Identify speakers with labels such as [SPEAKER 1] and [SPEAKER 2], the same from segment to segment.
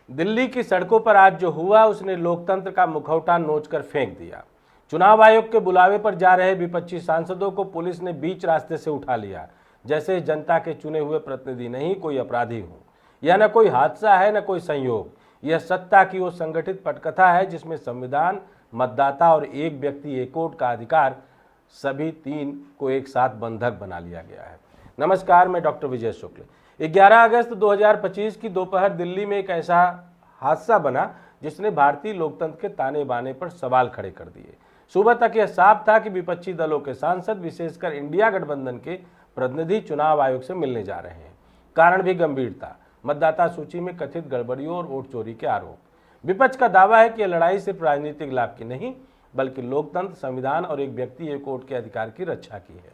[SPEAKER 1] दिल्ली की सड़कों पर आज जो हुआ उसने लोकतंत्र का मुखौटा नोचकर फेंक दिया। चुनाव आयोग के बुलावे पर जा रहे विपक्षी सांसदों को पुलिस ने बीच रास्ते से उठा लिया, जैसे जनता के चुने हुए प्रतिनिधि नहीं कोई अपराधी हो। यह न कोई हादसा है न कोई संयोग, यह सत्ता की वो संगठित पटकथा है जिसमें संविधान, मतदाता और एक व्यक्ति एक वोट का अधिकार, सभी तीन को एक साथ बंधक बना लिया गया है। नमस्कार, मैं डॉक्टर विजय शुक्ल। 11 अगस्त 2025 की दोपहर दिल्ली में एक ऐसा हादसा बना जिसने भारतीय लोकतंत्र के ताने बाने पर सवाल खड़े कर दिए। सुबह तक यह साफ था कि विपक्षी दलों के सांसद, विशेषकर इंडिया गठबंधन के प्रतिनिधि, चुनाव आयोग से मिलने जा रहे हैं। कारण भी गंभीर था, मतदाता सूची में कथित गड़बड़ियों और वोट चोरी के आरोप। विपक्ष का दावा है कि यह लड़ाई सिर्फ राजनीतिक लाभ की नहीं, बल्कि लोकतंत्र, संविधान और एक व्यक्ति एक वोट के अधिकार की रक्षा की है।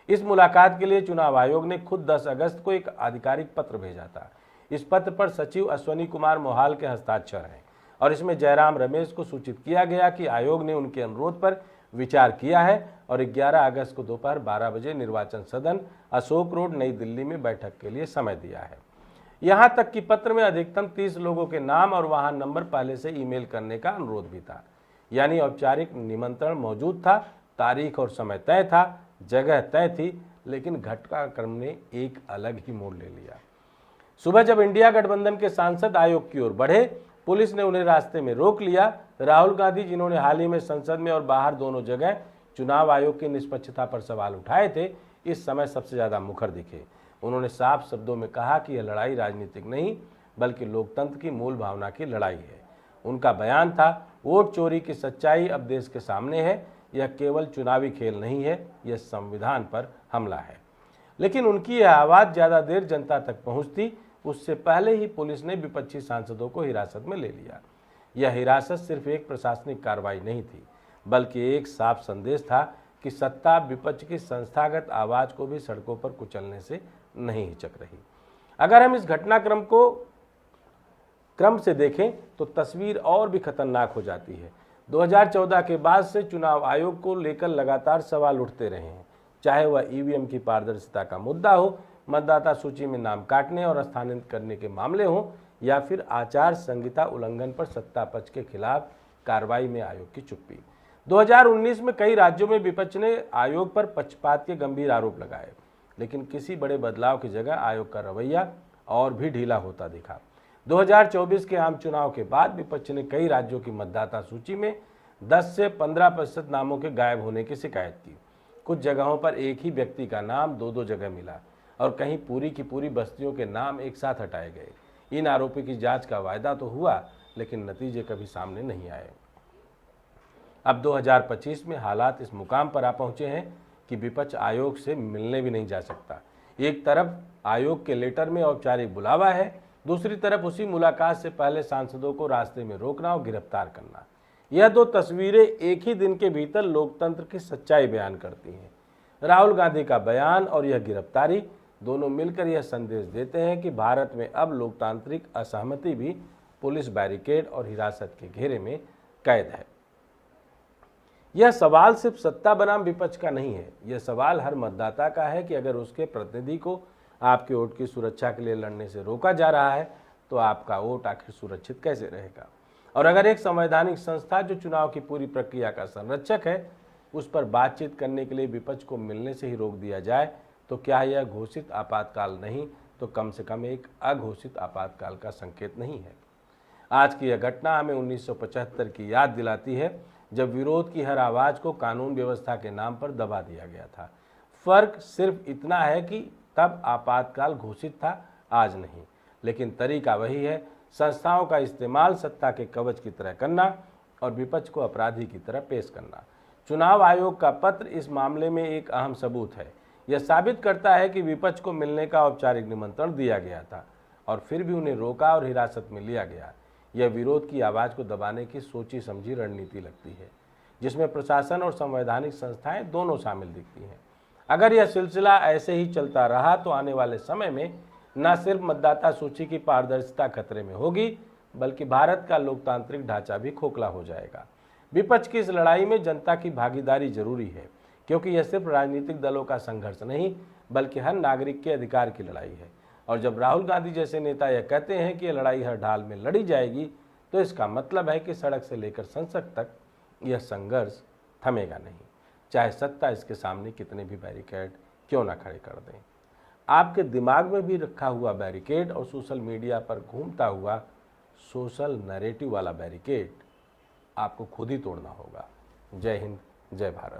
[SPEAKER 1] इस मुलाकात के लिए चुनाव आयोग ने खुद 10 अगस्त को एक आधिकारिक पत्र भेजा था। इस पत्र पर सचिव अश्वनी कुमार मोहाल के हस्ताक्षर हैं और इसमें जयराम रमेश को सूचित किया गया कि आयोग ने उनके अनुरोध पर विचार किया है और 11 अगस्त को दोपहर 12 बजे निर्वाचन सदन, अशोक रोड, नई दिल्ली में बैठक के लिए समय दिया है। यहाँ तक कि पत्र में अधिकतम 30 लोगों के नाम और वाहन नंबर पहले से ईमेल करने का अनुरोध भी था। यानी औपचारिक निमंत्रण मौजूद था, तारीख और समय तय था, जगह तय थी, लेकिन घटनाक्रम ने एक अलग ही मोड़ ले लिया। सुबह जब इंडिया गठबंधन के सांसद आयोग की ओर बढ़े, पुलिस ने उन्हें रास्ते में रोक लिया। राहुल गांधी, जिन्होंने हाल ही में संसद में और बाहर दोनों जगह चुनाव आयोग की निष्पक्षता पर सवाल उठाए थे, इस समय सबसे ज्यादा मुखर दिखे। उन्होंने साफ शब्दों में कहा कि यह लड़ाई राजनीतिक नहीं, बल्कि लोकतंत्र की मूल भावना की लड़ाई है। उनका बयान था, वोट चोरी की सच्चाई अब देश के सामने है, यह केवल चुनावी खेल नहीं है, यह संविधान पर हमला है। लेकिन उनकी यह आवाज़ ज़्यादा देर जनता तक पहुंचती उससे पहले ही पुलिस ने विपक्षी सांसदों को हिरासत में ले लिया। यह हिरासत सिर्फ एक प्रशासनिक कार्रवाई नहीं थी, बल्कि एक साफ संदेश था कि सत्ता विपक्ष की संस्थागत आवाज़ को भी सड़कों पर कुचलने से नहीं हिचक रही। अगर हम इस क्रम से देखें तो तस्वीर और भी खतरनाक हो जाती है। 2014 के बाद से चुनाव आयोग को लेकर लगातार सवाल उठते रहे हैं, चाहे वह ईवीएम की पारदर्शिता का मुद्दा हो, मतदाता सूची में नाम काटने और स्थानांतरित करने के मामले हों, या फिर आचार संहिता उल्लंघन पर सत्ता पक्ष के खिलाफ कार्रवाई में आयोग की चुप्पी। 2019 में कई राज्यों में विपक्ष ने आयोग पर पक्षपात के गंभीर आरोप लगाए, लेकिन किसी बड़े बदलाव की जगह आयोग का रवैया और भी ढीला होता दिखा। 2024 के आम चुनाव के बाद विपक्ष ने कई राज्यों की मतदाता सूची में 10 से 15% नामों के गायब होने की शिकायत की। कुछ जगहों पर एक ही व्यक्ति का नाम दो जगह मिला और कहीं पूरी की पूरी बस्तियों के नाम एक साथ हटाए गए। इन आरोपों की जांच का वायदा तो हुआ, लेकिन नतीजे कभी सामने नहीं आए। अब 2025 में हालात इस मुकाम पर आ पहुंचे हैं कि विपक्ष आयोग से मिलने भी नहीं जा सकता। एक तरफ आयोग के लेटर में औपचारिक बुलावा है, दूसरी तरफ उसी मुलाकात से पहले सांसदों को रास्ते में रोकना और गिरफ्तार करना। यह दो तस्वीरें एक ही दिन के भीतर लोकतंत्र की सच्चाई बयान करती हैं। राहुल गांधी का बयान और यह गिरफ्तारी दोनों मिलकर यह संदेश देते हैं कि भारत में अब लोकतांत्रिक असहमति भी पुलिस बैरिकेड और हिरासत के घेरे में कैद है। यह सवाल सिर्फ सत्ता बनाम विपक्ष का नहीं है, यह सवाल हर मतदाता का है कि अगर उसके प्रतिनिधि को आपके वोट की सुरक्षा के लिए लड़ने से रोका जा रहा है, तो आपका वोट आखिर सुरक्षित कैसे रहेगा। और अगर एक संवैधानिक संस्था जो चुनाव की पूरी प्रक्रिया का संरक्षक है, उस पर बातचीत करने के लिए विपक्ष को मिलने से ही रोक दिया जाए, तो क्या यह घोषित आपातकाल नहीं तो कम से कम एक अघोषित आपातकाल का संकेत नहीं है। आज की यह घटना हमें 1975 की याद दिलाती है, जब विरोध की हर आवाज़ को कानून व्यवस्था के नाम पर दबा दिया गया था। फर्क सिर्फ इतना है कि तब आपातकाल घोषित था, आज नहीं, लेकिन तरीका वही है, संस्थाओं का इस्तेमाल सत्ता के कवच की तरह करना और विपक्ष को अपराधी की तरह पेश करना। चुनाव आयोग का पत्र इस मामले में एक अहम सबूत है। यह साबित करता है कि विपक्ष को मिलने का औपचारिक निमंत्रण दिया गया था और फिर भी उन्हें रोका और हिरासत में लिया गया। यह विरोध की आवाज़ को दबाने की सोची समझी रणनीति लगती है, जिसमें प्रशासन और संवैधानिक संस्थाएं दोनों शामिल दिखती हैं। अगर यह सिलसिला ऐसे ही चलता रहा तो आने वाले समय में न सिर्फ मतदाता सूची की पारदर्शिता खतरे में होगी, बल्कि भारत का लोकतांत्रिक ढांचा भी खोखला हो जाएगा। विपक्ष की इस लड़ाई में जनता की भागीदारी जरूरी है, क्योंकि यह सिर्फ राजनीतिक दलों का संघर्ष नहीं, बल्कि हर नागरिक के अधिकार की लड़ाई है। और जब राहुल गांधी जैसे नेता यह कहते हैं कि यह लड़ाई हर ढाल में लड़ी जाएगी, तो इसका मतलब है कि सड़क से लेकर संसद तक यह संघर्ष थमेगा नहीं, चाहे सत्ता इसके सामने कितने भी बैरिकेड क्यों ना खड़े कर दें। आपके दिमाग में भी रखा हुआ बैरिकेड और सोशल मीडिया पर घूमता हुआ सोशल नैरेटिव वाला बैरिकेड आपको खुद ही तोड़ना होगा। जय हिंद, जय भारत।